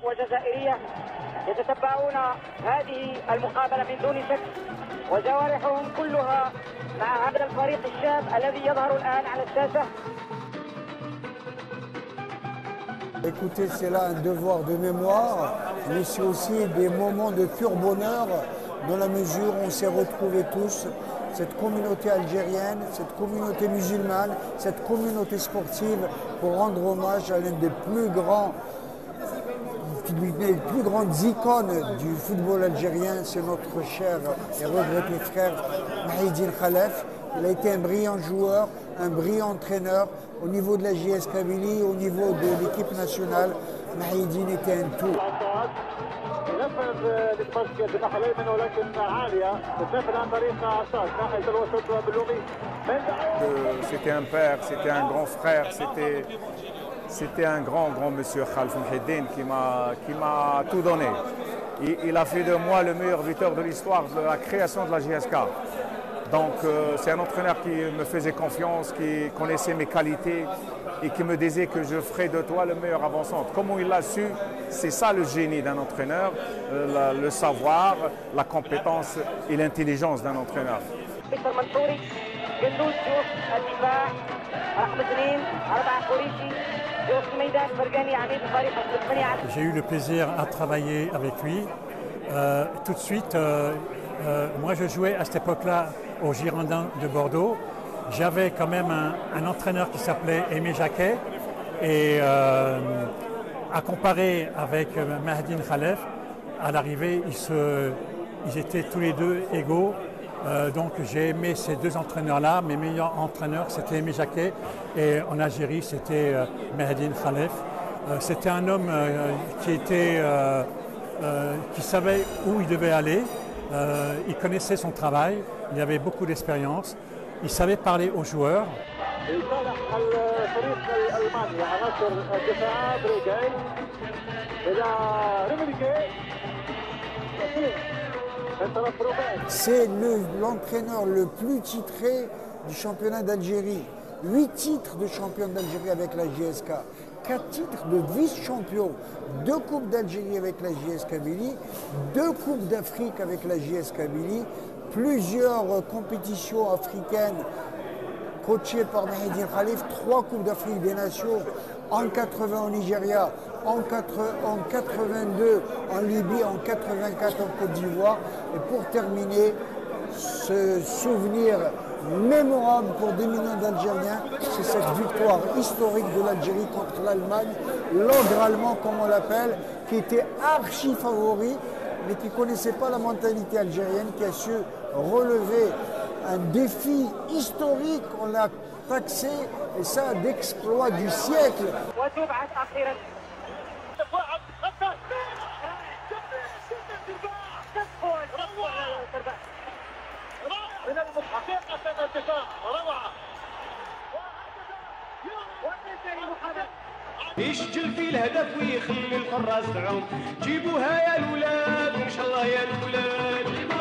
وجزائرية يتتبعون هذه المقابلة من دون شك وجوارحهم كلها مع هذا الفريق الشاب الذي يظهر الآن على الشاشة. Écoutez, c'est là un devoir de mémoire, mais c'est aussi des moments de pur bonheur dans la mesure où on s'est retrouvés tous, cette communauté algérienne, cette communauté musulmane, cette communauté sportive, pour rendre hommage à l'un des plus grandes icônes du football algérien, c'est notre cher et regretté frère Mahiedine Khalef. Il a été un brillant joueur, un brillant entraîneur. Au niveau de la JS Kabylie, au niveau de l'équipe nationale, Mahiedine était un tout. C'était un père, c'était un grand frère, c'était un grand monsieur Khalef Mahiedine qui m'a tout donné. Il a fait de moi le meilleur buteur de l'histoire de la création de la JSK. Donc c'est un entraîneur qui me faisait confiance, qui connaissait mes qualités et qui me disait que je ferai de toi le meilleur avant-centre. Comment il l'a su, c'est ça le génie d'un entraîneur, le savoir, la compétence et l'intelligence d'un entraîneur. J'ai eu le plaisir à travailler avec lui. Tout de suite, moi je jouais à cette époque-là au Girondins de Bordeaux. J'avais quand même un entraîneur qui s'appelait Aimé Jacquet et à comparer avec Mahiedine Khalef, à l'arrivée ils étaient tous les deux égaux. Donc j'ai aimé ces deux entraîneurs-là. Mes meilleurs entraîneurs c'était Aimé Jacquet et en Algérie c'était Mahiedine Khalef. C'était un homme qui savait où il devait aller. Il connaissait son travail, il avait beaucoup d'expérience, il savait parler aux joueurs. C'est l'entraîneur le plus titré du championnat d'Algérie. 8 titres de champion d'Algérie avec la JSK, 4 titres de vice-champion, 2 coupes d'Algérie avec la JS Kabylie, 2 coupes d'Afrique avec la JS Kabylie, plusieurs compétitions africaines coachées par Mahiedine Khalef, 3 coupes d'Afrique des Nations, en 80 au Nigeria, en 82 en Libye, en 84 en Côte d'Ivoire. Et pour terminer, ce souvenir mémorable pour des millions d'Algériens, c'est cette victoire historique de l'Algérie contre l'Allemagne, l'ogre allemand comme on l'appelle, qui était archi favori, mais qui ne connaissait pas la mentalité algérienne, qui a su relever un défi historique, on l'a taxé, et ça d'exploit du siècle. يسجل في الهدف ويخلي الحراس تعوم جيبوها يا الولاد ان شاء الله يا الولاد